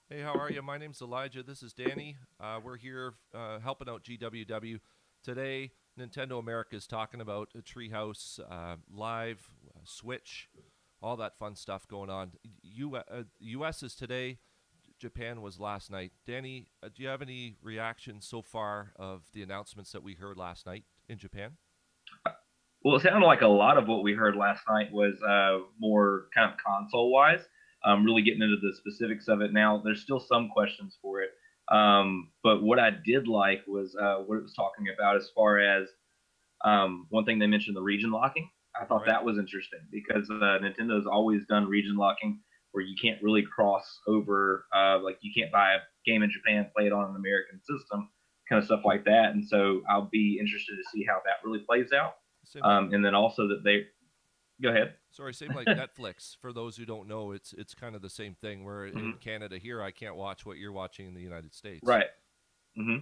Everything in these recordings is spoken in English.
Hey, how are you? My name's Elijah. This is Danny. We're here helping out GWW. Today, Nintendo America is talking about a Treehouse Live, Switch, all that fun stuff going on. US is today, Japan was last night. Danny, do you have any reactions so far of the announcements that we heard last night in Japan? Well, it sounded like a lot of what we heard last night was more kind of console wise. Really getting into the specifics of it now. There's still some questions for it. But what I did like was what it was talking about as far as one thing they mentioned the region locking. I thought Right. that was interesting because Nintendo's always done region locking where you can't really cross over, like you can't buy a game in Japan, play it on an American system, kind of stuff like that. And so I'll be interested to see how that really plays out. Same like And then also that they go ahead. Sorry, same like Netflix. For those who don't know, it's kind of the same thing. Where in Hmm. Canada here, I can't watch what you're watching in the United States. Right. Hmm.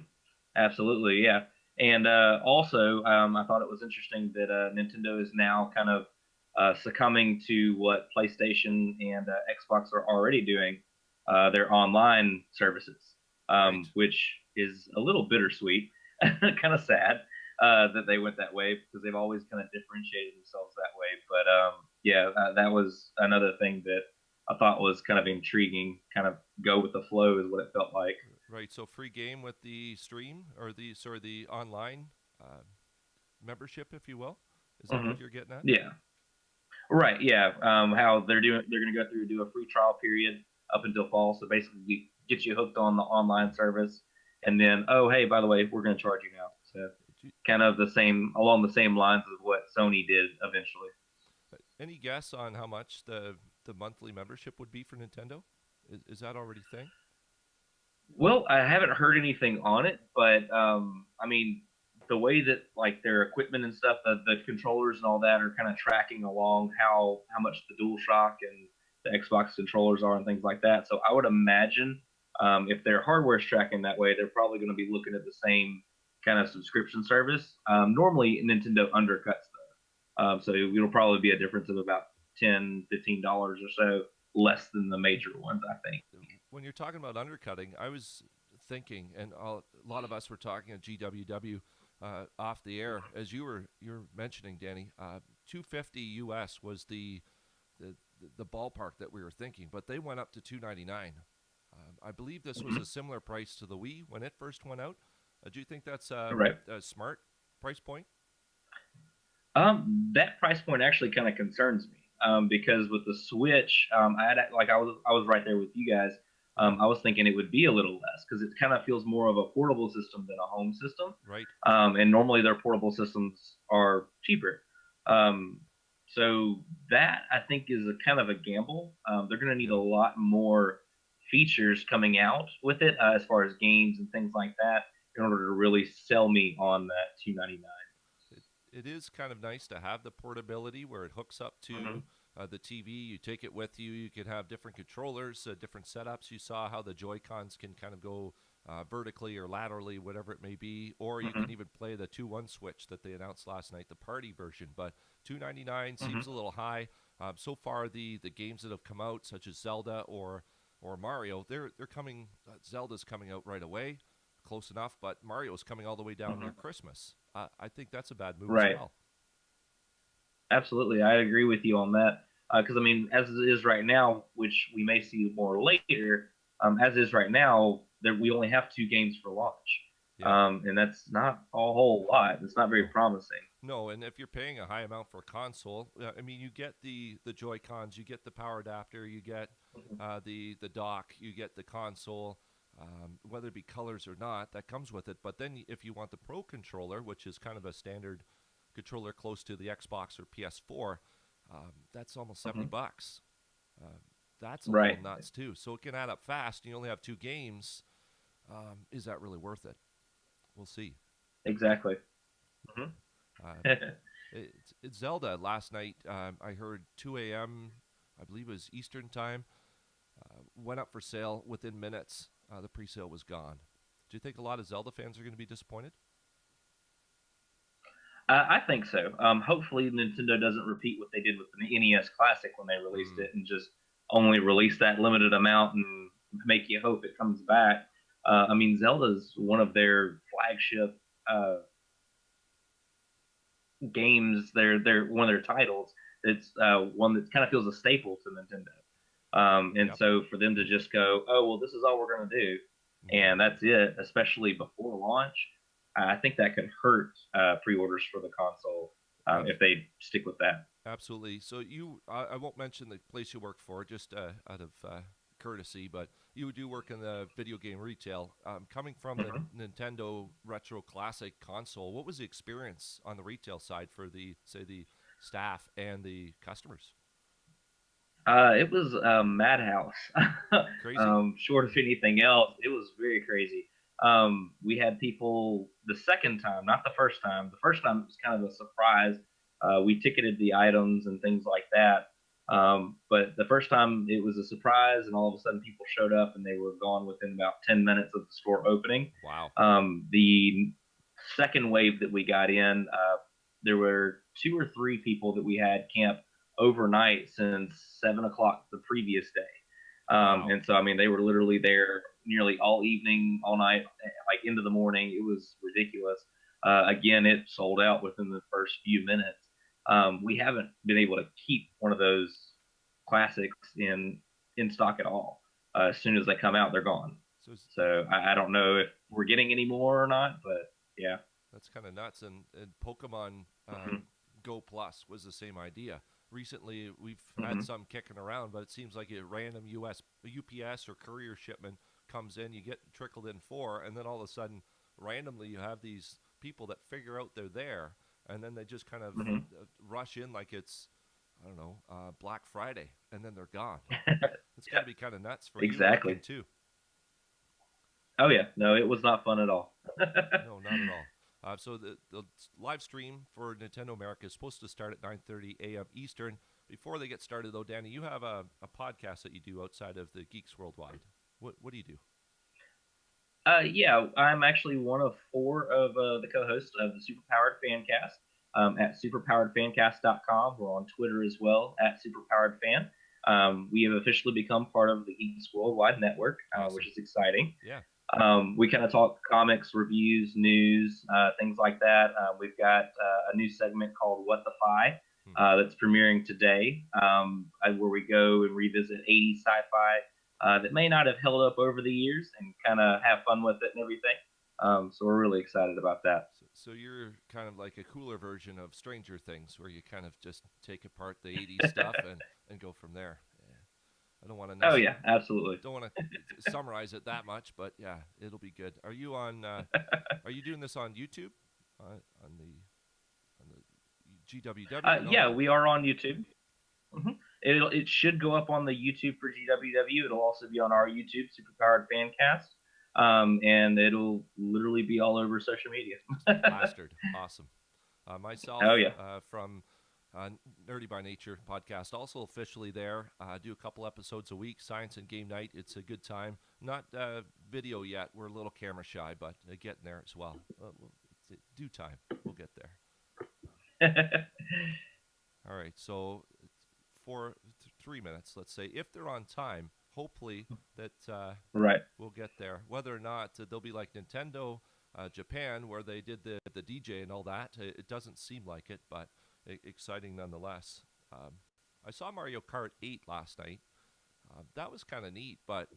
Absolutely. Yeah. And also, I thought it was interesting that Nintendo is now kind of succumbing to what PlayStation and Xbox are already doing, their online services, Right. which is a little bittersweet, kind of sad that they went that way because they've always kind of differentiated themselves that way. But yeah, that was another thing that I thought was kind of intriguing. Kind of go with the flow is what it felt like. Right. So free game with the stream or the online uh, membership, if you will. Is that Hmm. what you're getting at? Yeah. Right. Yeah. How they're going to go through do a free trial period up until fall. So basically, get you hooked on the online service, and then oh hey, by the way, we're going to charge you now. So Do you- kind of the same along the same lines of what Sony did eventually. any guess on how much the monthly membership would be for Nintendo? Is that already a thing? Well, I haven't heard anything on it, but I mean, the way that like their equipment and stuff, the controllers and all that are kind of tracking along how much the DualShock and the Xbox controllers are and things like that. So I would imagine if their hardware is tracking that way, they're probably going to be looking at the same kind of subscription service. Normally, Nintendo undercuts though, so it'll probably be a difference of about $10, $15 or so less than the major ones, I think. When you're talking about undercutting, I was thinking, and a lot of us were talking at GWW off the air as you're mentioning, Danny. 250 US was the the ballpark that we were thinking, but they went up to 299. I believe this was a similar price to the Wii when it first went out. Do you think that's Right. a smart price point? That price point actually kind of concerns me because with the Switch, I had like I was right there with you guys. Right, I was thinking it would be a little less because it kind of feels more of a portable system than a home system, right. and normally their portable systems are cheaper. Um, so that I think is a kind of a gamble. They're going to need a Yeah. lot more features coming out with it as far as games and things like that in order to really sell me on that 299. It, it is kind of nice to have the portability where it hooks up to Hmm. the TV. You take it with you. You can have different controllers, different setups. You saw how the Joy Cons can kind of go vertically or laterally, whatever it may be, or you can Hmm. even play the 2-1 switch that they announced last night, the party version. But 299 seems Hmm. a little high. So far, the games that have come out, such as Zelda or Mario, they're coming. Zelda's coming out right away, close enough, but Mario's coming all the way down near Hmm. Christmas. I think that's a bad move as Right. well. Absolutely. I agree with you on that. Because, I mean, as it is right now, which we may see more later, as is right now, there, we only have two games for launch. Yeah, And that's not a whole lot. It's not very no, promising. no, and if you're paying a high amount for a console, I mean, you get the Joy Cons, you get the power adapter, you get Mhm. the dock, you get the console, whether it be colors or not, that comes with it. But then if you want the Pro controller, which is kind of a standard controller close to the Xbox or PS4, that's almost 70 Mhm. bucks. Uh, that's a little Right. nuts too. So it can add up fast. And you only have two games. Is that really worth it? We'll see. Exactly. Mhm. Uh, it's Zelda last night. I heard 2 a.m. I believe it was Eastern time. Went up for sale within minutes. The pre-sale was gone. Do you think a lot of Zelda fans are going to be disappointed? I think so. Hopefully, Nintendo doesn't repeat what they did with the NES Classic when they released Mm, it and just only release that limited amount and make you hope it comes back. I mean, Zelda's one of their flagship games. They're one of their titles. It's one that kind of feels a staple to Nintendo. And Yep. so for them to just go, oh well, this is all we're going to do, Hmm. and that's it, especially before launch, I think that could hurt pre-orders for the console if they stick with that. Absolutely. So I won't mention the place you work for, just out of courtesy, but you do work in the video game retail. Coming from the Mhm. Nintendo Retro Classic console, what was the experience on the retail side for the staff and the customers? It was a madhouse. Crazy. Short of anything else, it was very crazy. We had people the second time, not the first time. The first time it was kind of a surprise. We ticketed the items and things like that. But the first time it was a surprise, and all of a sudden people showed up and they were gone within about 10 minutes of the store opening. Wow. The second wave that we got in, there were two or three people that we had camp overnight since 7 o'clock the previous day. Wow. And so, I mean, they were literally there nearly all evening, all night, like into the morning. It was ridiculous. Again, it sold out within the first few minutes. We haven't been able to keep one of those classics in stock at all. As soon as they come out, they're gone. So So I don't know if we're getting any more or not, but yeah. that's kind of nuts. And Pokemon Hmm. Go Plus was the same idea. Recently, we've had Hmm. some kicking around, but it seems like a random UPS or courier shipment comes in, you get trickled in four, and then all of a sudden, randomly, you have these people that figure out they're there, and then they just kind of Hmm. rush in like it's, I don't know, Black Friday, and then they're gone. It's got Yeah, to be kind of nuts for you working exactly. too. Oh yeah, no, it was not fun at all. No, not at all. So the live stream for Nintendo America is supposed to start at 9:30 a.m. Eastern. Before they get started, though, Danny, you have a podcast that you do outside of the Geeks Worldwide. What do you do? Yeah, I'm actually one of four of the co-hosts of the Superpowered Fancast at superpoweredfancast.com. We're on Twitter as well at superpoweredfan. We have officially become part of the Geeks Worldwide Network, which Awesome. is exciting. Yeah. We kind of talk comics, reviews, news, things like that. We've got a new segment called What the Fi Hmm. that's premiering today, where we go and revisit 80s sci-fi that may not have held up over the years and kind of have fun with it and everything. So we're really excited about that. So you're kind of like a cooler version of Stranger Things, where you kind of just take apart the '80s stuff and go from there. Yeah. I don't want to Oh yeah, absolutely. don't want to summarize it that much, but yeah, it'll be good. Are you on? Are you doing this on YouTube? On the GWW and all Yeah, that? we are on YouTube. It should go up on the YouTube for GWW. It'll also be on our YouTube, Superpowered Fancast, and it'll literally be all over social media. Just plastered. Awesome. Myself Oh yeah. from Nerdy by Nature podcast, also officially there. Do a couple episodes a week. Science and Game Night. It's a good time. Not video yet. We're a little camera shy, but getting there as well. It's due time. We'll get there. All right. So for 3 minutes, let's say, if they're on time, hopefully that Right. we'll get there. Whether or not they'll be like Nintendo Japan, where they did the DJ and all that, it doesn't seem like it, but exciting nonetheless. Um, I saw Mario Kart 8 last night. That was kind of neat, but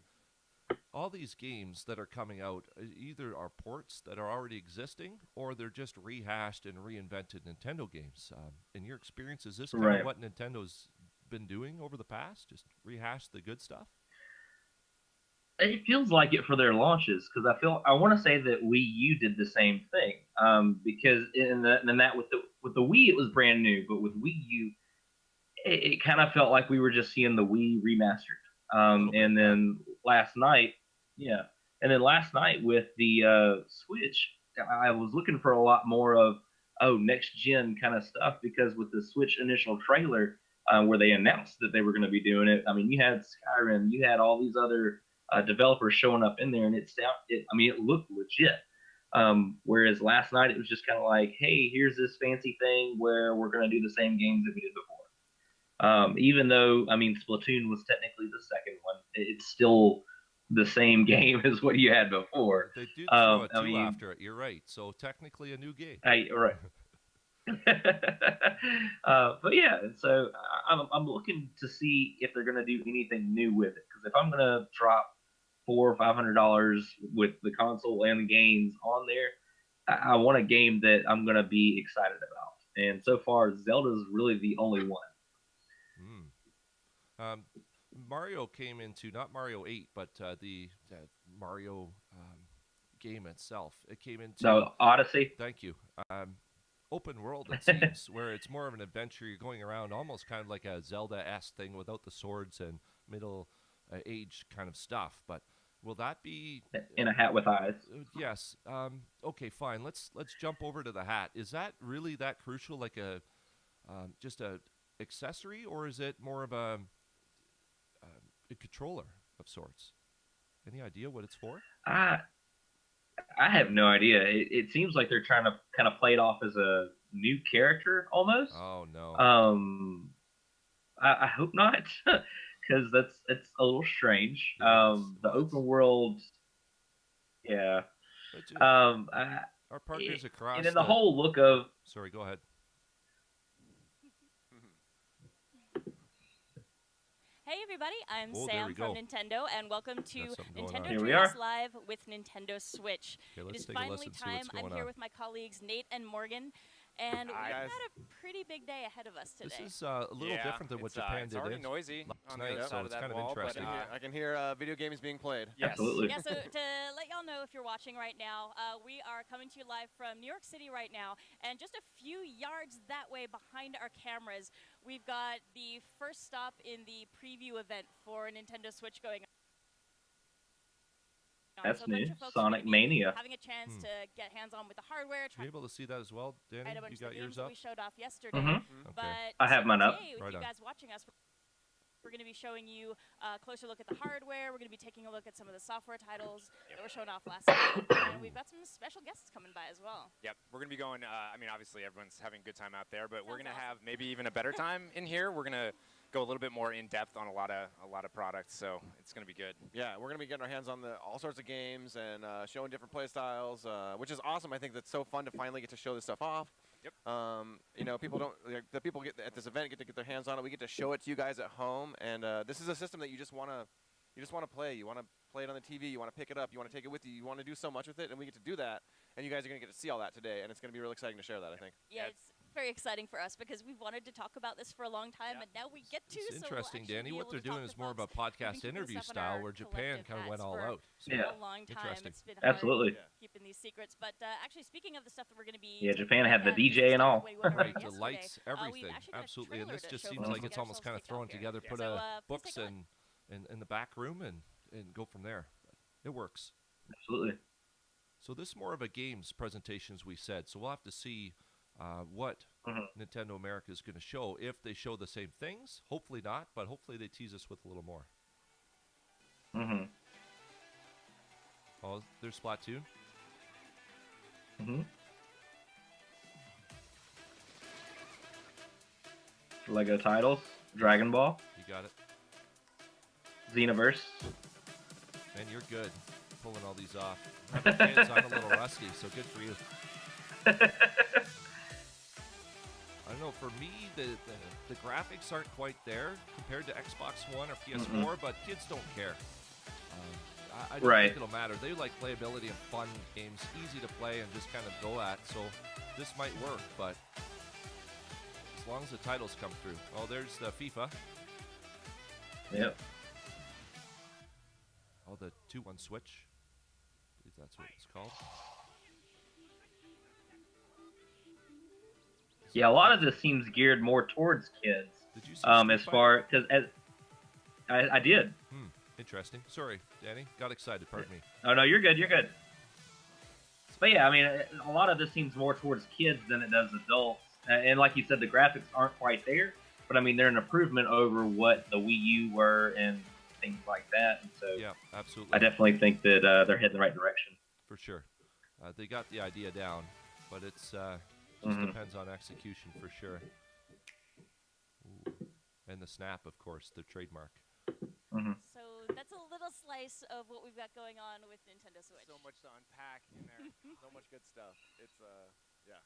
all these games that are coming out either are ports that are already existing or they're just rehashed and reinvented Nintendo games. In your experience, is this kind of Right. what Nintendo's been doing over the past? Just rehash the good stuff? It feels like it for their launches because I want to say that Wii U did the same thing. Because in that with the Wii it was brand new, but with Wii U it kind of felt like we were just seeing the Wii remastered. A little bit, And yeah. then last night, yeah, and then last night with the Switch, I was looking for a lot more of next gen kind of stuff because with the Switch initial trailer where they announced that they were going to be doing it, I mean, you had Skyrim, you had all these other developers showing up in there, and I mean, it looked legit. Whereas last night it was just kind of like, hey, here's this fancy thing where we're going to do the same games that we did before. Even though, I mean, Splatoon was technically the second one, it's still the same game as what you had before. They did throw a I 2 mean, after it. You're right. So technically a new game. right. But yeah, and so I'm looking to see if they're going to do anything new with it. Because if I'm going to drop $400 or $500 with the console and the games on there, I want a game that I'm going to be excited about. And so far, Zelda's really the only one. Um, Mario came into not Mario 8, but the Mario game itself. It came into No, Odyssey. Thank you. Open world, it seems, where it's more of an adventure. You're going around almost kind of like a Zelda-esque thing without the swords and middle age kind of stuff. But will that be In a hat with eyes. yes. Okay, fine. Let's jump over to the hat. Is that really that crucial? Like a just a accessory, or is it more of a controller of sorts? Any idea what it's for? I have no idea. It seems like they're trying to kind of play it off as a new character almost. Oh no. I hope not, because it's a little strange. Yeah, The open world, yeah. Our partners across. And then the whole look of. Sorry, go ahead. Hey everybody, I'm there Sam we from go. Nintendo, and welcome to Nintendo Here we Treehouse are. Live with Nintendo Switch. Okay, It let's is take a finally listen, see time. what's going I'm here on. with my colleagues Nate and Morgan, and we've Hi, got guys. a pretty big day ahead of us today. This is a little different than what Japan it's did. already noisy last on night, the other so side it's of that kind of wall, interesting. but I can hear video games being played. Yes. Absolutely. Yeah, so to let y'all know if you're watching right now, we are coming to you live from New York City right now, and just a few yards that way behind our cameras, we've got the first stop in the preview event for Nintendo Switch going on. That's So a bunch new. of folks are Sonic gonna be Mania. having a chance to get hands-on with the hardware, Are try you able to see that as well, Danny? a bunch You of got the yours games that up? we showed off yesterday. Mhm. But I have mine up. today, with Right you on. guys watching us, we're going to be showing you a closer look at the hardware. We're going to be taking a look at some of the software titles that were shown off last night, and we've got some special guests coming by as well. Yep, we're going to be going, I mean, obviously everyone's having a good time out there, but we're Sounds going to awesome. have maybe even a better time in here. We're going to go a little bit more in depth on a lot of products, so it's going to be good. Yeah, we're going to be getting our hands on all sorts of games and showing different play styles, which is awesome. I think that's so fun to finally get to show this stuff off. Yep. You know, people don't the people get at this event get to get their hands on it. We get to show it to you guys at home, and this is a system that you just want to play. You want to play it on the TV. You want to pick it up. You want to take it with you. You want to do so much with it, and we get to do that. And you guys are going to get to see all that today, and it's going to be real exciting to share that, I think. Yeah, it's very exciting for us because we've wanted to talk about this for a long time, and now we get to. It's so interesting, we'll Danny. be What able they're to talk doing to is more of a folks. We've been podcast keeping interview this up in style our where Japan collective kind of went hats all for out. So Yeah. a long time. Interesting. It's been hard Absolutely. keeping these secrets. But actually, speaking of the stuff that we're going to be. Yeah, taking Japan a had look the at, this DJ is and stuff all. that we went over right, the yesterday. lights, We've everything, actually got a absolutely. And trailer this to just show seems folks like to it's get almost kind of ourselves thrown kicked off together. here. Put So, please books take a look. in the back room and go from there. It works. Absolutely. So this is more of a games presentation, as we said. So we'll have to see what Nintendo America is going to show. If they show the same things, hopefully not, but hopefully they tease us with a little more. Mhm. Oh, there's Splatoon. Mhm. Lego titles, Dragon Ball, You got it. Xenoverse. Man, you're good pulling all these off. Having kids, I'm a little rusty, so good for you. I don't know. For me, the graphics aren't quite there compared to Xbox One or PS4, but kids don't care. I don't Right. think it'll matter. They like playability and fun games, easy to play and just kind of go at. So this might work, but as long as the titles come through. Oh, there's the FIFA. Yep. Oh, the 2-1 Switch. I believe that's what it's called. Yeah, a lot of this seems geared more towards kids. Did you see As Street far because as I did. Interesting. Sorry, Danny. Got excited. Pardon me. Oh no, you're good. You're good. But yeah, I mean, a lot of this seems more towards kids than it does adults. And like you said, the graphics aren't quite there, but I mean, they're an improvement over what the Wii U were and things like that. And so Yeah, absolutely. I definitely think that they're heading the right direction. For sure. They got the idea down, but it's just depends on execution for sure. Ooh. And the snap, of course, the trademark. So that's a little slight slice of what we've got going on with Nintendo Switch. So much to unpack in there. So much good stuff. It's yeah.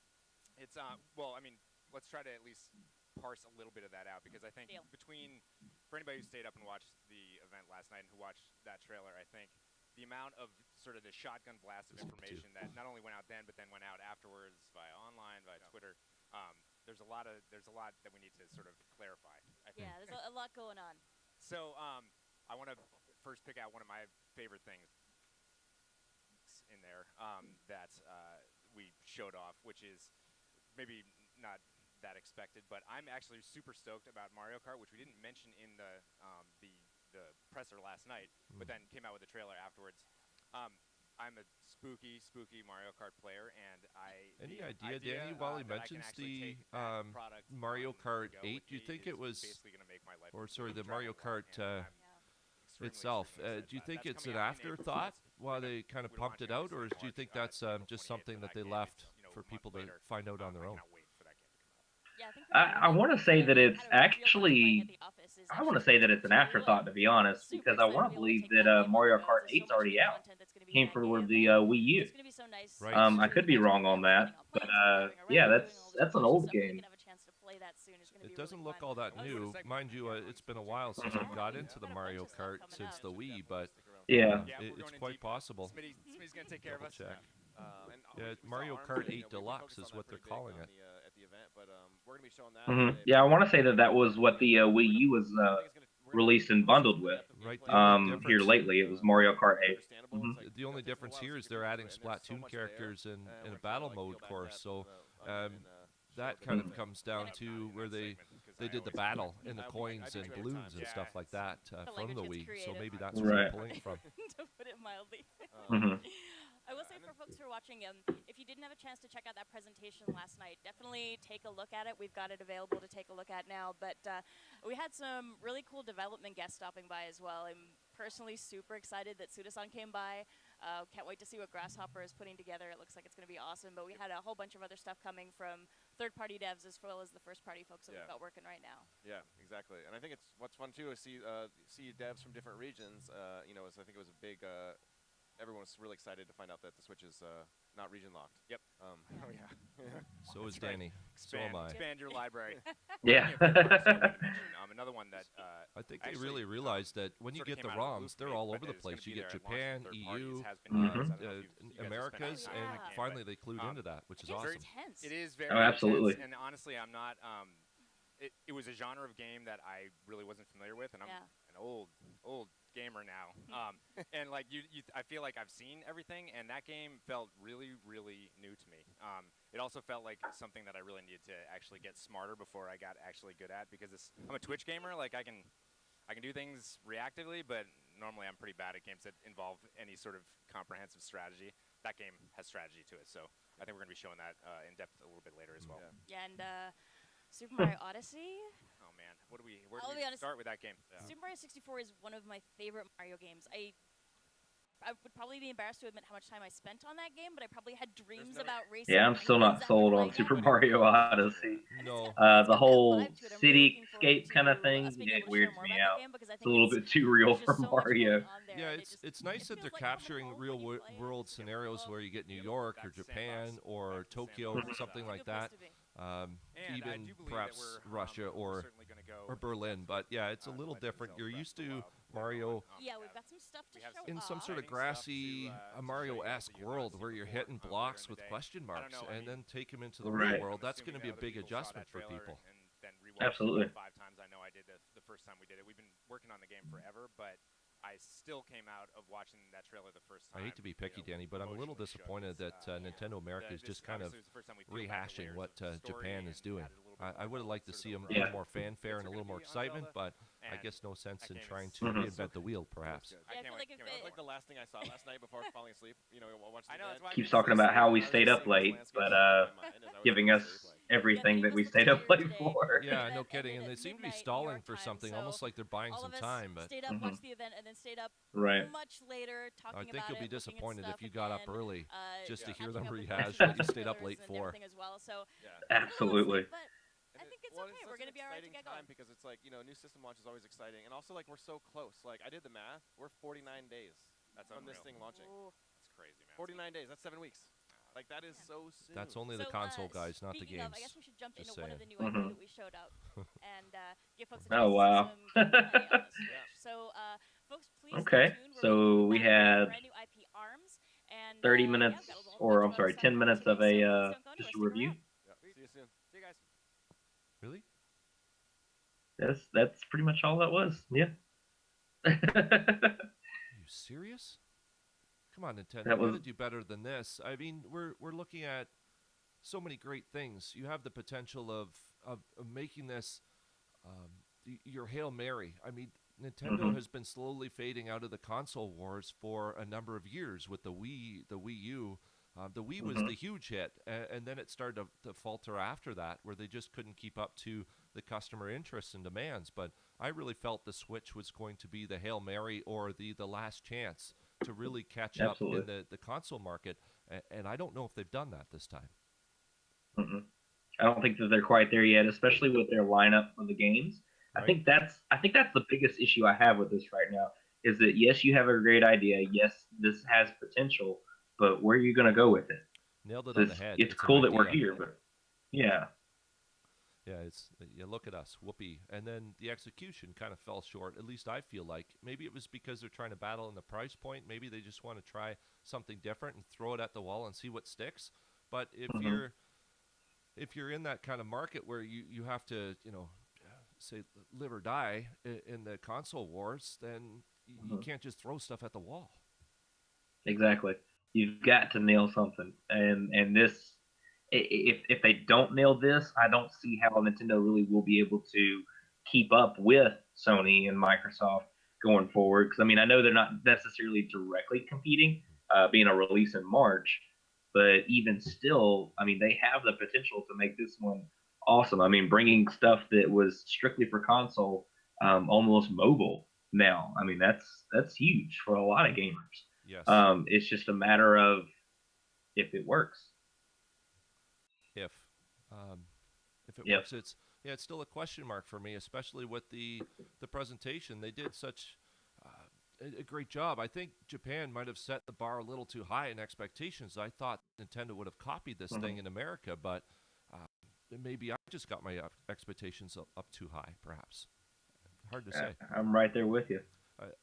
It's well, I mean, let's try to at least parse a little bit of that out, because I think for anybody who stayed up and watched the event last night and who watched that trailer, I think the amount of sort of the shotgun blast of information that not only went out then but then went out afterwards via online, via Twitter. There's a lot that we need to sort of clarify, I think. Yeah, there's a lot going on. So I want to first pick out one of my favorite things in there that we showed off, which is maybe not that expected, but I'm actually super stoked about Mario Kart, which we didn't mention in the presser last night, but then came out with the trailer afterwards. I'm a spooky Mario Kart player, and Any idea, Danny, while he mentions the Mario Kart 8, do you think it was, or sorry, the Mario Kart itself, do you think it's an afterthought while they kind of pumped it out, or do you think that's just something that they left for people to find out on their own? I want to say that it's actually, I want to say that it's an afterthought, to be honest, because I want to believe that Mario Kart 8's already out. Came for the Wii U. Right. I could be wrong on that, but yeah, that's an old game. It doesn't look all that new. Mind you, it's been a while since I got into the Mario Kart since the Wii, but yeah, it's quite possible. Smitty's going to take care of us. Check. Yeah, Mario Kart 8 Deluxe is what they're calling it. But we're gonna be showing that. Yeah, I want to say that was what the Wii U was released and bundled with. Right. Here lately, it was Mario Kart 8. The only difference here is they're adding Splatoon characters in a battle mode course, so that kind of comes down to where they did the battle and the coins and balloons and stuff like that from the Wii. So maybe that's where they're pulling it from. To put it mildly. I will say for folks who are watching, if you didn't have a chance to check out that presentation last night, definitely take a look at it. We've got it available to take a look at now. But we had some really cool development guests stopping by as well. I'm personally super excited that Suda-san came by. Can't wait to see what Grasshopper is putting together. It looks like it's going to be awesome. But we had a whole bunch of other stuff coming from third-party devs as well as the first-party folks that we've got working right now. Yeah, exactly. And I think what's fun too is see devs from different regions. I think it was a big. Everyone was really excited to find out that the Switch is not region locked. Yep. Oh yeah. So is Danny. So am I. Expand your library. Yeah. Another one that I think they really realized that when you get the ROMs, they're all over the place. You get Japan, EU, Americas, and finally they clued into that, which is awesome. It is very absolutely. intense, and honestly, I'm not. It was a genre of game that I really wasn't familiar with, and I'm an old gamer now. And like I feel like I've seen everything, and that game felt really new to me. It also felt like something that I really needed to actually get smarter before I got actually good at, because I'm a Twitch gamer. Like I can do things reactively, but normally I'm pretty bad at games that involve any sort of comprehensive strategy. That game has strategy to it, so I think we're going to be showing that in depth a little bit later as well. Yeah, and Super Mario Odyssey. Oh man, where do we start with that game? Super Mario 64 is one of my favorite Mario games. I would probably be embarrassed to admit how much time I spent on that game, but I probably had dreams about racing. Yeah, I'm still not sold on Super Mario Odyssey. No. The whole cityscape kind of thing, it weirds me out. It's a little bit too real for Mario. Yeah, it's nice that they're capturing real world scenarios where you get New York or Japan or Tokyo, something like that. Even perhaps Russia or Berlin, but yeah, it's a little different. You're used to Mario we've got some stuff to show in some sort of grassy Mario-esque world where you're hitting blocks with question marks, and then take him into the real world. That's going to be a big adjustment for people. Absolutely. 5 times. I know I did the first time we did it. We've been working on the game forever, but I still came out of watching that trailer the first time. I hate to be picky, Danny, but I'm a little disappointed that Nintendo America is just kind of rehashing what Japan is doing. I would have liked to see a little more fanfare and a little more excitement, but I guess no sense in trying to reinvent the wheel, perhaps. I can't wait. That was like the last thing I saw last night before falling asleep. Watching Keeps talking about how we stayed up late, but giving us everything that we stayed up late for. Yeah, no kidding. And they seem to be stalling for something, almost like they're buying some time. But stayed up, watched the event, and then stayed up much later talking about it. I think you'll be disappointed if you got up early just to hear them catching up with rehash the what you stayed up late and for. everything as well. So Absolutely. but I think it's well, okay. it's We're such going to an be all right to exciting get time going. because it's like, you know, new system launch is always exciting, and also like we're so close. Like I did the math, we're 49 days That's from this unreal. thing launching. Ooh. That's crazy, man. 49 days. That's 7 weeks. Like that is Yeah. so soon. That's only the So, console guys, not the speaking of, I guess games. we should jump Just into one of saying. the new IP Mhm. that we showed up and give folks a Oh, chance to see wow. some gameplay on the Switch. Yeah. So, folks, please Okay, stay tuned. We're so about we to play had brand new IP ARMS, and 30 yeah, minutes, we've got a whole or bunch I'm of other sorry, stuff 10 coming minutes today, of so please a don't go anywhere. just a Stick review. around. Yeah. See you soon. See you guys. Really? That's pretty much all that was. Yeah. Are you serious? Come on, Nintendo. That You got was to do better than this. I mean, we're looking at so many great things. You have the potential of making this your Hail Mary. I mean, Nintendo Mhm. has been slowly fading out of the console wars for a number of years with the Wii U. The Wii was Mhm. the huge hit, and then it started to falter after that, where they just couldn't keep up to the customer interests and demands. But I really felt the Switch was going to be the Hail Mary or the last chance to really catch up in Absolutely. the console market, and I don't know if they've done that this time. Mhm. I don't think that they're quite there yet, especially with their lineup of the games. Right? I think that's the biggest issue I have with this right now. Is that yes, you have a great idea. Yes, this has potential, but where are you going to go with it? Nailed it on the It's head. it's It's an cool that we're idea. here, but yeah. Yeah, it's you look at us, whoopee, and then the execution kind of fell short. At least I feel like maybe it was because they're trying to battle in the price point. Maybe they just want to try something different and throw it at the wall and see what sticks. But Mhm. if you're in that kind of market where you have to say live or die in the console wars, then you Mhm. can't just throw stuff at the wall. Exactly. You've got to nail something, and this, if they don't nail this, I don't see how Nintendo really will be able to keep up with Sony and Microsoft going forward. Because I mean, I know they're not necessarily directly competing, being a release in March, but even still, I mean, they have the potential to make this one awesome. I mean, bringing stuff that was strictly for console, almost mobile now. I mean, that's huge for a lot of gamers. Yes, It's just a matter of if it works. if um, if it If works, it's still a question mark for me, especially with the presentation. They did such a great job. I think Japan might have set the bar a little too high in expectations. I thought Nintendo would have copied this thing Mhm. in America, but uh, maybe I just got my expectations up too high, perhaps. Hard to say. I'm right there with you.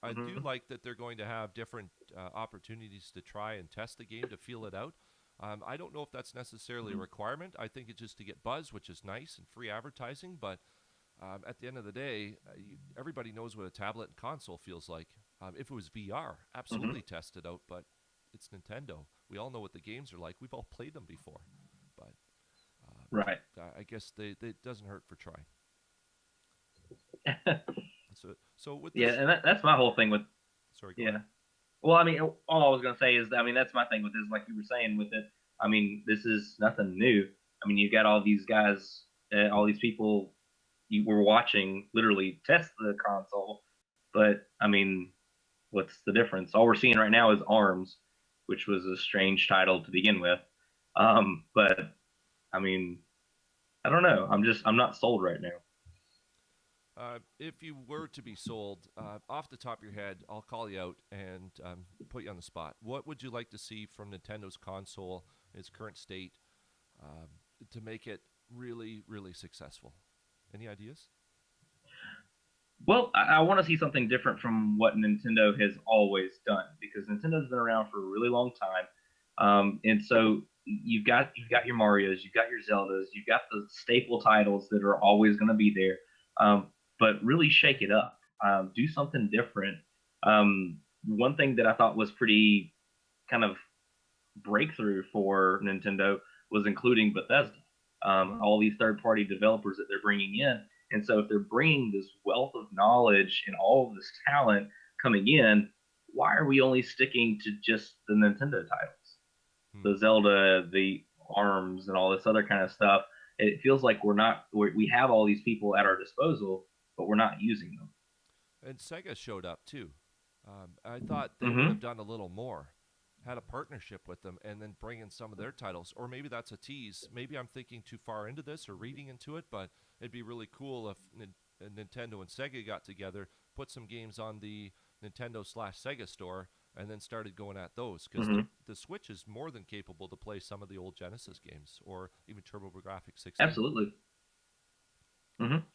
I do Hmm. like that they're going to have different opportunities to try and test the game to feel it out. I don't know if that's necessarily a Hmm. requirement. I think it's just to get buzz, which is nice and free advertising. But at the end of the day, everybody knows what a tablet and console feels like. If it was VR, Hmm. absolutely test it out. But it's Nintendo. We all know what the games are like. We've all played them before. But Right. I guess it doesn't hurt for trying. So with Yeah, this, and that's my whole thing with sorry, go yeah. ahead. Well, I mean, all I was gonna say is, I mean, that's my thing with this. Like you were saying with it, I mean, this is nothing new. I mean, you've got all these guys, all these people you were watching literally test the console, but I mean, what's the difference? All we're seeing right now is Arms, which was a strange title to begin with. But I mean, I don't know. I'm not sold right now. If you were to be sold, off the top of your head, I'll call you out and put you on the spot. What would you like to see from Nintendo's console in its current state um, to make it really, really successful? Any ideas? Well, I want to see something different from what Nintendo has always done because Nintendo's been around for a really long time, and so you've got your Mario's, you've got your Zeldas, you've got the staple titles that are always going to be there, um, but really shake it up, do something different. One thing that I thought was pretty kind of breakthrough for Nintendo was including Bethesda, Mm-hmm. all these third-party developers that they're bringing in. And so, if they're bringing this wealth of knowledge and all of this talent coming in, why are we only sticking to just the Nintendo titles, Hmm. the Zelda, the Arms, and all this other kind of stuff? It feels like we have all these people at our disposal, but we're not using them. And Sega showed up too. I thought they would have Hmm. done a little more. had a partnership with them and then bring in some of their titles. Or maybe that's a tease. Maybe I'm thinking too far into this or reading into it, but it'd be really cool if Nintendo and Sega got together, put some games on the Nintendo/Sega store, and then started going at those, because the Switch is more than capable to play some of the old Genesis games or even TurboGrafx 16. Absolutely.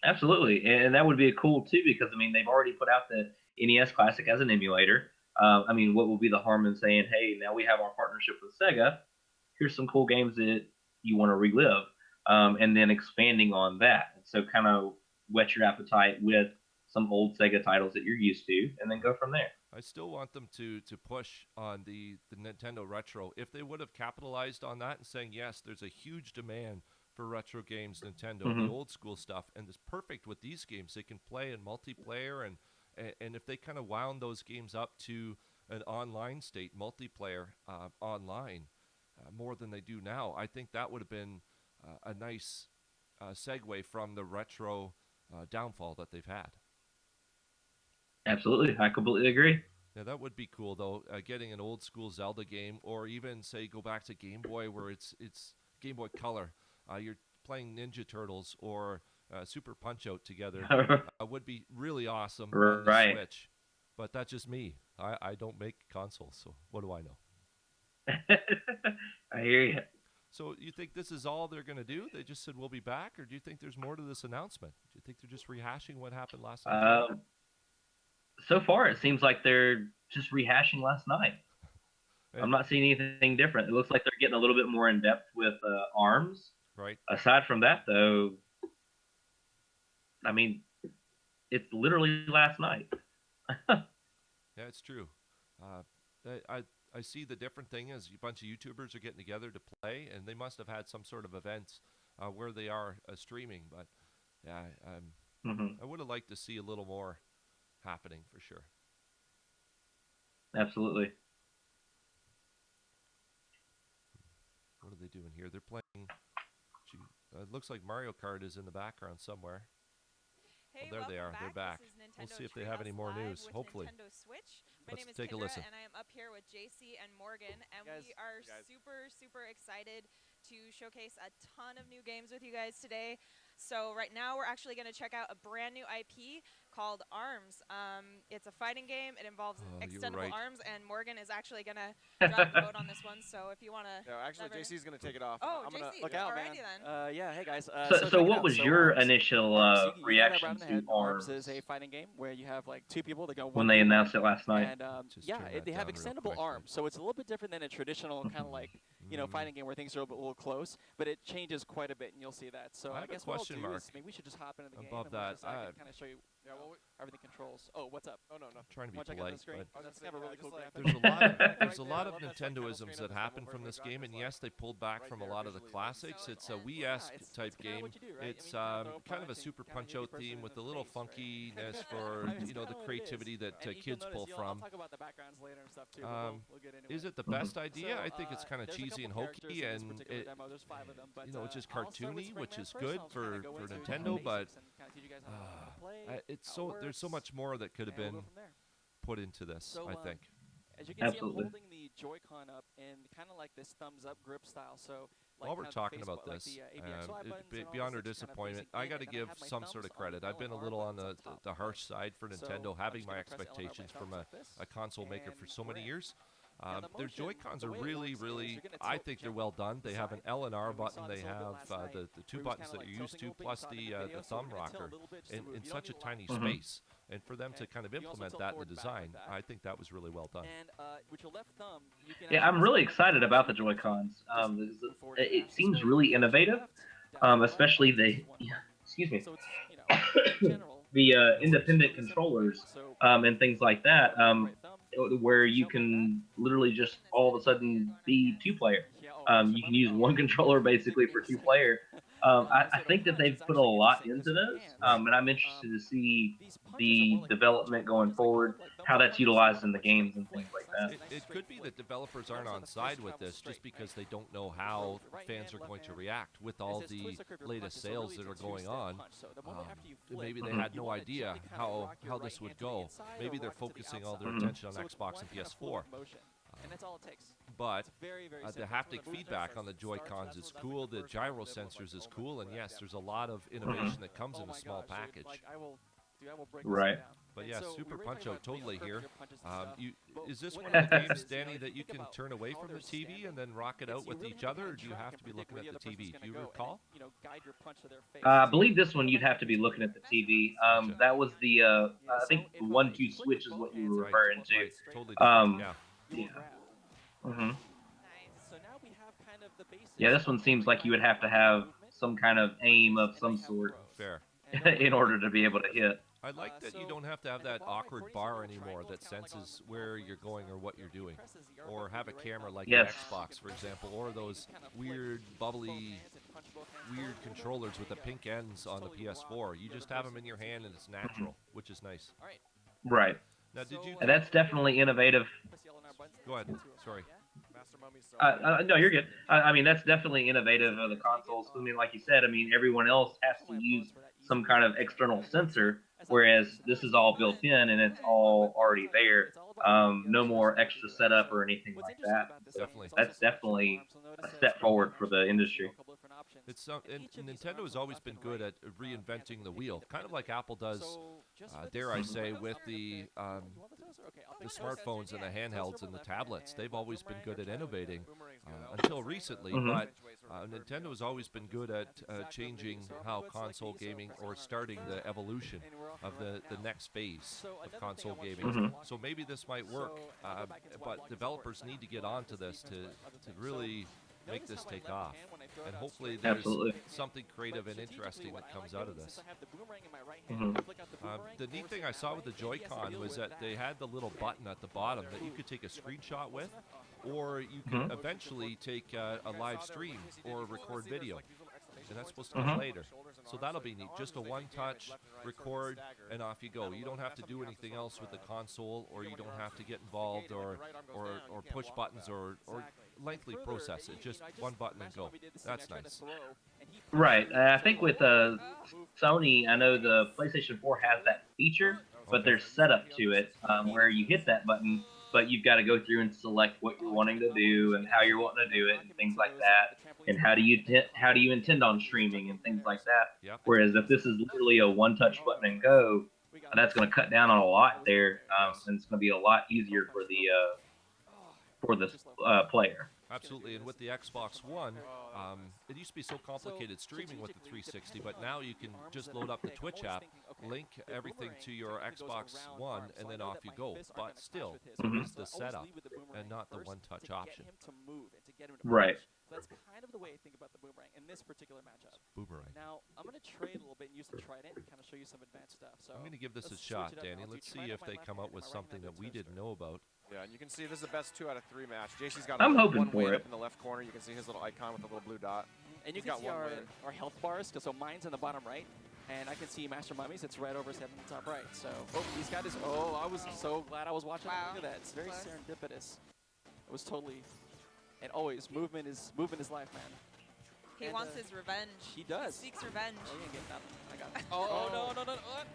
Absolutely, and that would be cool too, because I mean they've already put out the NES Classic as an emulator. I mean, what will be the harm in saying, hey, now we have our partnership with Sega. Here's some cool games that you want to relive, and then expanding on that. So kind of whet your appetite with some old Sega titles that you're used to, and then go from there. I still want them to push on the Nintendo Retro. If they would have capitalized on that and saying, yes, there's a huge demand for retro games, Nintendo, the old school stuff, and it's perfect with these games. They can play in multiplayer, and if they kind of wound those games up to an online state, multiplayer online, more than they do now, I think that would have been a nice segue from the retro downfall that they've had. Absolutely, I completely agree. Yeah, that would be cool though. Getting an old school Zelda game, or even say go back to Game Boy, where it's Game Boy Color. You're playing Ninja Turtles or Super Punch Out together. Would be really awesome on the Switch. But that's just me. I don't make consoles, so what do I know? I hear you. So you think this is all they're going to do? They just said we'll be back, or do you think there's more to this announcement? Do you think they're just rehashing what happened last night? So far, it seems like they're just rehashing last night. I'm not seeing anything different. It looks like they're getting a little bit more in depth with ARMS. Right. Aside from that, though, I mean, it's literally last night. Yeah, it's true. I see the different thing is a bunch of YouTubers are getting together to play, and they must have had some sort of events where they are streaming. But yeah, I would have liked to see a little more happening for sure. Absolutely. What are they doing here? They're playing. It looks like Mario Kart is in the background somewhere. Hey, there they are. Back. They're back. We'll see if they have any more news. Hopefully. Nintendo Switch. My Let's name is take a Kendra, listen. and I am up here with JC and Morgan, and we are super excited to showcase a ton of new games with you guys today. So right now we're actually going to check out a brand new IP called ARMS. It's a fighting game. It involves extendable arms, and Morgan is actually going to drive the boat on this one. So if you want to... Yeah, actually, JC's going to take it off. Oh, I'm JC, gonna look out, man. then. Yeah, hey guys. So what was your initial reaction to ARMS is a fighting game where you have like two people that go when they announced it last night? And yeah, they have extendable arms, so it's a little bit different than a traditional kind of like fighting game where things are a little close, but it changes quite a bit, and you'll see that. So I guess what I'll do is maybe we should just hop into the game above that. I can kind of show you everything controls. Oh, what's up? Oh no, no. I'm trying to be polite, but that's kind of a really cool graphic. There's a lot of Nintendoisms that happen from this game, and yes, they pulled back from a lot of the classics. It's a Wii-esque type game. It's kind of a Super Punch-Out theme with a little funkiness for the creativity that kids pull from. I'll talk about the backgrounds later and stuff too. We'll get into it. Is it the best idea? I think it's kind of cheesy and hokey, and it's just cartoony, which is good for Nintendo, but there's so much more that could have been put into this, I think. As you can see, I'm holding the Joy-Con up in kind of like this thumbs-up grip style. So while we're talking about this, beyond our disappointment, I got to give some sort of credit. I've been a little on the harsh side for Nintendo, having my expectations from a console maker for so many years. Their Joy-Cons are really, I think they're well done. They have an L and R button. They have the two buttons that you're used to, plus the thumb rocker in such a tiny space. And for them to kind of implement that in the design, I think that was really well done. Yeah, I'm really excited about the Joy-Cons. It seems really innovative, especially the the independent controllers and things like that, where you can literally just all of a sudden be two-player. You can use one controller basically for two-player. I think that they've put a lot into this, and I'm interested to see the development going forward, how that's utilized in the games and things like that. It could be that developers aren't on side with this just because they don't know how fans are going to react with all the latest sales that are going on. Maybe they had no idea how this would go. Maybe they're focusing all their attention on Xbox and PS4. And that's all it takes. But very, very the haptic feedback on the Joy-Cons is cool. The gyro sensors is cool. And yes, there's a lot of innovation that comes in a small package. Dude, I will break right. this down. But yeah, so Super we Punch-Out totally here. Is this one what of the happens games, is, Danny, that you can turn away from the TV and then rock it out with each other, or do you have to be looking at the TV? Do you recall? Guide your punch to their face. I believe this one you'd have to be looking at the TV. That was the I think the 1-2 switch is what you were referring to. Right. Totally different. Yeah. Nice. So now we have kind of the basics. Yeah, this one seems like you would have to have some kind of aim of some sort Fair. in order to be able to hit. I like that you don't have to have that awkward bar anymore that senses where you're going or what you're doing. Or have a camera like the Xbox, for example, or those weird, bubbly, weird controllers with the pink ends on the PS4. You just have them in your hand and it's natural, which is nice. Right. Now, did you... And that's definitely innovative. Go ahead. Sorry. No, you're good. I mean, that's definitely innovative of the consoles. I mean, like you said, I mean, everyone else has to use some kind of external sensor, whereas this is all built in and it's all already there. No more extra setup or anything like that. Definitely. That's definitely a step forward for the industry. It's and Nintendo has always been good at reinventing the wheel, kind of like Apple does, dare I say, with the smartphones and the handhelds and the tablets. They've always been good at innovating until recently, but Nintendo has always been good at changing how console gaming, or starting the evolution of the next phase of console gaming. So maybe this might work, but developers need to get onto this to really make this take off, and hopefully there's something creative and interesting that comes out of this. The neat thing I saw with the Joy-Con was that they had the little button at the bottom that you could take a screenshot with, or you could eventually take a live stream or record video, and that's supposed to come later. So that'll be neat. Just a one-touch, record, and off you go. You don't have to do anything else with the console, or you don't have to get involved or push buttons or lengthy process it. Just one button and go. That's nice. Right. I think with Sony, I know the PlayStation 4 has that feature, but there's setup to it where you hit that button, but you've got to go through and select what you're wanting to do and how you're wanting to do it and things like that, and how do you intend on streaming and things like that. Yep. Whereas if this is literally a one-touch button and go, that's going to cut down on a lot there, and it's going to be a lot easier for the player. Absolutely, and with the Xbox One, it used to be so complicated streaming with the 360, but now you can just load up the Twitch app, link everything to your Xbox One, and then off you go. But still, it's the setup and not the one-touch option. Right. That's kind of the way I think about the boomerang in this particular matchup. Boomerang. Now, I'm going to trade a little bit and use the trident and kind of show you some advanced stuff. So I'm going to give this a shot, Danny. Let's see if they come up with something that we didn't know about. Yeah, and you can see this is the best 2 out of 3 match. JC's got I'm one hoping for win it. up in the left corner. You can see his little icon with the little blue dot. And you can see our health bars. So mine's in the bottom right. And I can see Master Mummies. It's right over his head in the top right. So, he's got his... I was so glad I was watching. Wow. Look at that. It's very serendipitous. It was totally... And always, movement is life, man. He wants his revenge. He does. He seeks revenge. Oh, you didn't get nothing. I got it. No. What?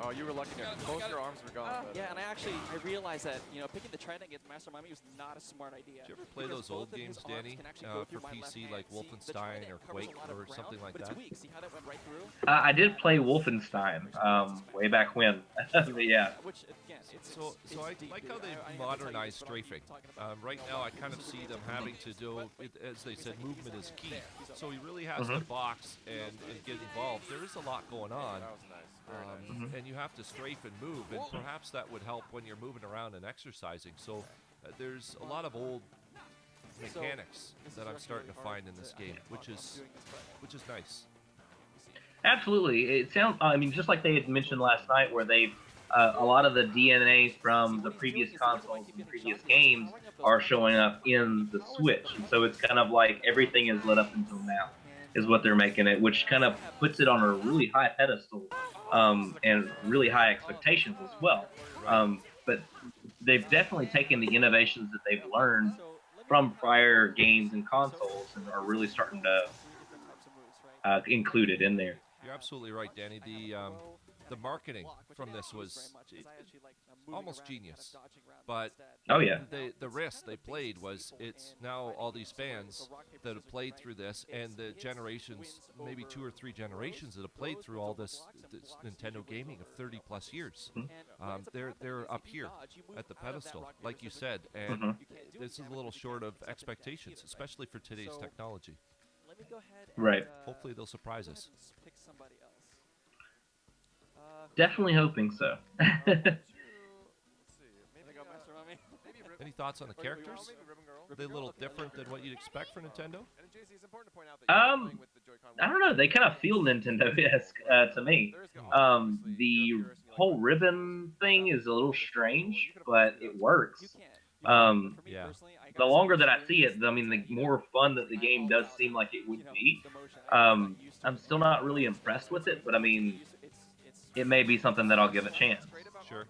Oh, you were lucky. Both your arms were gone. Yeah, and I realized that, picking the trident against Master Mummy was not a smart idea. Did you ever play those old games, Danny, for PC, like Wolfenstein or Quake or something like that? See how that went right through? I did play Wolfenstein way back when. Yeah. Which, again, so I like how they modernized strafing. Right now, I kind of see them having to do, as they said, movement is key. So he really has to box and get involved. There is a lot going on. That was nice. Very nice. And you have to strafe and move, and perhaps that would help when you're moving around and exercising. So there's a lot of old mechanics that I'm starting to find in this game, which is nice. Absolutely. It sounds, I mean, just like they had mentioned last night, where they've a lot of the DNA from the previous consoles and previous games are showing up in the Switch. And so it's kind of like everything is lit up until now, is what they're making it, which kind of puts it on a really high pedestal and really high expectations as well. But they've definitely taken the innovations that they've learned from prior games and consoles and are really starting to include it in there. You're absolutely right, Danny. The marketing from this was almost genius. But Oh yeah. the risk they played was it's now all these fans that have played through this, and the generations, maybe 2 or 3 generations that have played through all this Nintendo gaming of 30 plus years. They're up here at the pedestal, like you said, and this is a little short of expectations, especially for today's technology. Let me go ahead and, Right. Hopefully they'll surprise go us. ahead and pick somebody else. Definitely hoping so. Let's see. Maybe go Master Mummy. Any thoughts on the characters? Maybe Ribbon Girl. Are they a little different than what you'd expect for Nintendo? And JC, it's important to point out that you're playing with the Joy-Con. I don't know. They kind of feel Nintendo-esque to me. The whole ribbon thing is a little strange, but it works. Yeah. The longer that I see it, I mean, the more fun that the game does seem like it would be. I'm still not really impressed with it, but I mean, it may be something that I'll give a chance. Sure.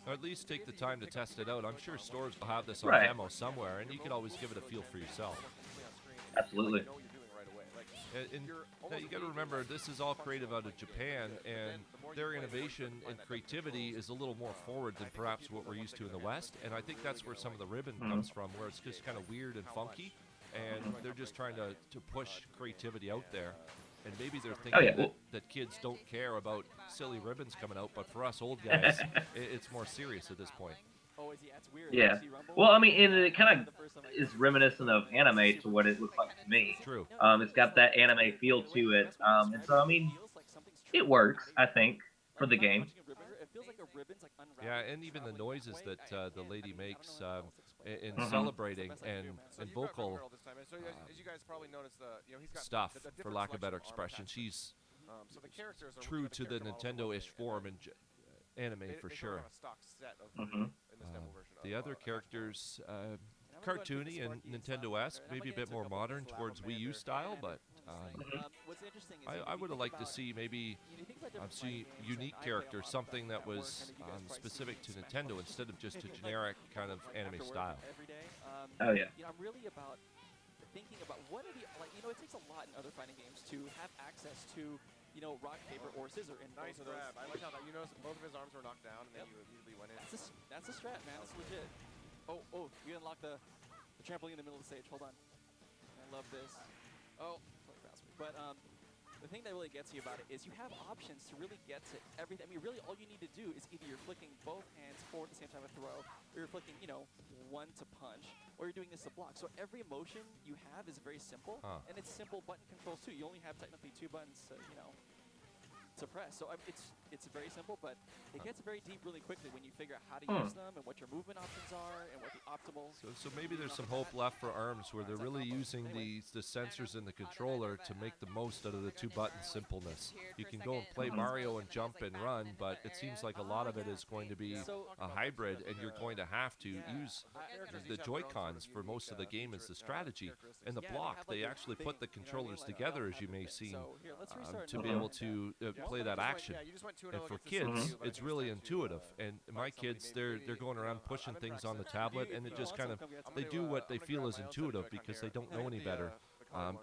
Or at least take the time to test it out. I'm sure stores will have this on Right. demo somewhere, and you can always give it a feel for yourself. Absolutely. And now you got to remember, this is all creative out of Japan, and their innovation and creativity is a little more forward than perhaps what we're used to in the West. And I think that's where some of the ribbon comes from, where it's just kind of weird and funky, and they're just trying to push creativity out there. And maybe they're thinking that kids don't care about silly ribbons coming out, but for us old guys, it's more serious at this point. Oh, is he? That's weird. Yeah. Well, I mean, it kind of is reminiscent of anime to what it looks like to me. True. It's got that anime feel to it, and so I mean, it works, I think, for the game. It feels like a ribbon's like unraveling. Yeah, and even the noises that the lady makes in celebrating and vocal stuff, for lack of better expression. She's true to the Nintendo-ish form in anime for sure. The other characters, cartoony and Nintendo-esque, maybe a bit more modern towards Wii U style, but What's interesting is I would have liked to see maybe see unique characters, something that was specific to Nintendo instead of just a generic kind of anime style. Oh yeah. You know, I'm really about thinking about what are the, like, you know, it takes a lot in other fighting games to have access to, you know, rock, paper, or scissor. And Nice grab. I like how that, you noticed both of his arms were knocked down, and then you immediately went in. That's a strat, man. That's legit. Oh, you unlocked the trampoline in the middle of the stage. Hold on. I love this. Oh, sorry, fast me. But the thing that really gets you about it is you have options to really get to everything. I mean, really, all you need to do is either you're flicking both hands forward at the same time to throw, or you're flicking, you know, one to punch, or you're doing this to block. So every motion you have is very simple, and it's simple button controls too. You only have technically 2 buttons to, you know, to press. So it's very simple, but it gets very deep really quickly when you figure out how to use them and what your movement options are and what the optimal. So maybe there's some hope left for ARMS where they're really using the sensors in the controller to make the most out of the 2-button simpleness. You can go and play Mario and jump and run, but it seems like a lot of it is going to be a hybrid, and you're going to have to use the Joy-Cons for most of the game as the strategy. And the block, they actually put the controllers together, as you may see, to be able to play that action. And for kids, it's really intuitive. And my kids, they're going around pushing things on the tablet, and it just kind of, they do what they feel is intuitive because they don't know any better.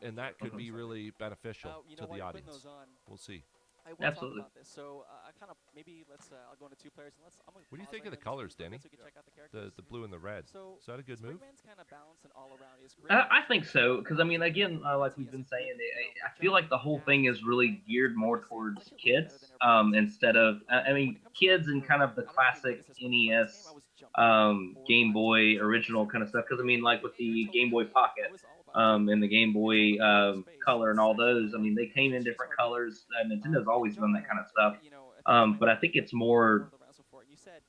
And that could be really beneficial to the audience. We'll see. I will Absolutely. talk about this. So I kind of maybe I'll go into 2 players and What do you think of the colors, Denny? The blue and the red. So Is that a good move? Spider-Man's kind of balanced and all around. He's great. I think so, because I mean, again, like we've been saying, I feel like the whole thing is really geared more towards kids, instead of, I mean, kids and kind of the classic NES, Game Boy original kind of stuff. Because I mean, like with the Game Boy Pocket, and the Game Boy Color and all those, I mean, they came in different colors. Nintendo's always done that kind of stuff. But I think it's more,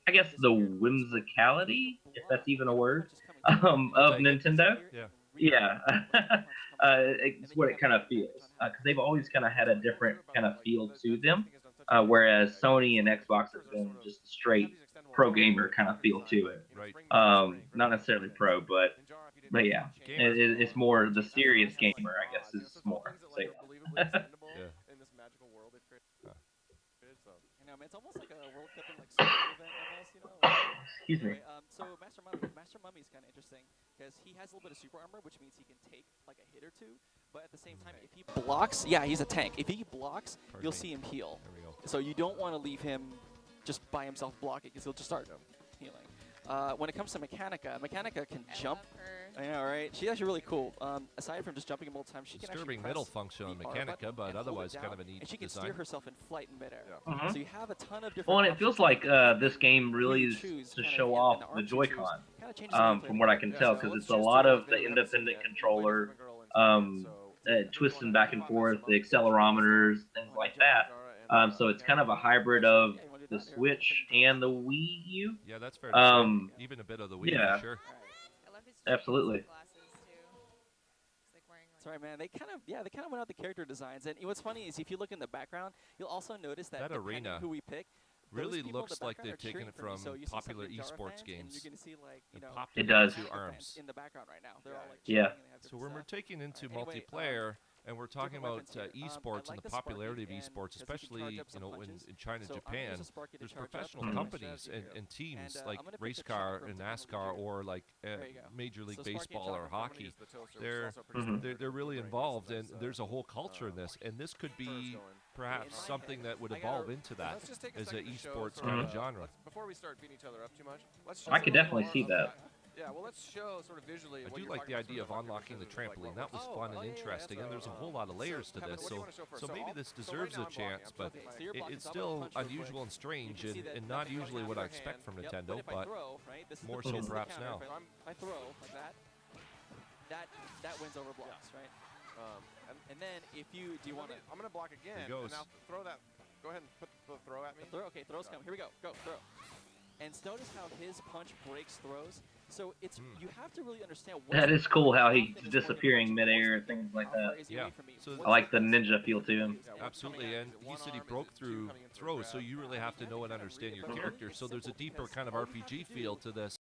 I guess, the whimsicality, if that's even a word, of Nintendo. Yeah. It's what it kind of feels. Because they've always kind of had a different kind of feel to them. Whereas Sony and Xbox have been just a straight pro gamer kind of feel to it. Right. Not necessarily pro, but yeah, it's more the serious gamer, I guess, is more. So, yeah. You know, it's almost like a World Cup and like soccer event almost, you know. Excuse me. So Master Mummy is kind of interesting because he has a little bit of super armor, which means he can take like a hit or 2. But at the same time, if he blocks, yeah, he's a tank. If he blocks, you'll see him heal. There we go. So you don't want to leave him just by himself blocking because he'll just start healing. When it comes to Mechanica, Mechanica can jump. I know, right? She's actually really cool. Aside from just jumping multiple times, she can Disturbing actually middle press function on the R Mechanica, button but and hold otherwise it kind down, of a neat and she can design. steer herself in flight in midair. Mhm. So you have a ton of different. Well, and it feels like this game who really you is choose to kind of show in off the the arms you choose Joy-Con, kinda changes the way you play from the what I game. can tell, So because let's it's a choose lot two of guys. the We haven't seen independent it. controller, Different girl in Japan, so twists and back and forth, the accelerometers, things like that. So it's kind of a hybrid of the Switch and the Wii U. Yeah, that's fair to say. Even a bit of the Wii yeah. for sure. I love his Absolutely. glasses too. It's like wearing That's right, man. They kind of went out the character designs, and what's funny is if you look in the background, you'll also notice that, That depending arena who we pick, really those people in looks the like background they've are taken it cheering for me. from So you see some popular Ninjara esports fans, games and you're gonna see like and you know popped It it does. into Mechanica arms. fans in the background right now. They're all like Yeah. cheering, and they have So different when we're stuff. taking into Anyway, multiplayer and we're talking different about weapons here. I esports and like the the Sparky popularity of and esports, 'cause you can especially charge up some in punches. China and So I'm gonna use Japan, a Sparky to there's charge up, professional and companies and, and teams I'm like gonna pick race the car chopper and to handle the NASCAR jiggle. or like There you go. Major League So Sparky and Baseball or chopper. hockey. They're Mhm. they're really involved, and there's a whole culture in this, and this could be perhaps my something head, that would I gotta- evolve into that Let's just take a as an second to show esports sort kind of Mhm. genre. Before we start beating each other up too much, let's I show could a little definitely more see of that. Yeah, well, let's show sort of visually. I what do you're like talking the about, sort idea of of rock, paper, unlocking the scissors, like trampoline. what That was we're- fun Oh, and yeah, interesting, and that's there's a a- whole lot of layers to Kevin, this. what do you So, wanna show first? so So maybe I'll- this so right deserves now a I'm blocking. chance, I'm but flipping Okay, so you're blocking, it's so I'm gonna still punch real quick. unusual and You strange, can see and, that and not nothing usually comes what out I of your expect hand. from Yep, Nintendo, but if I but throw, right, this is more the, so this is the perhaps counter. now. If I throw like that wins over blocks, right? And then if you do you want to I'm gonna block again. He goes. And now throw that. Go ahead and put the throw at me. throw? Okay, throws come. Here we go. Go throw. And notice how his punch breaks throws. So it's you have to really understand. That is cool how often he's is Morgan disappearing punching midair, towards me? things like How far that. is he Yeah. away from me? So What's I like the best ninja way feel to to him. use? And Absolutely, and he One said he arm broke is two through coming in for a throws, so grab. you really have to know and understand your character. So there's a deeper kind of RPG feel to this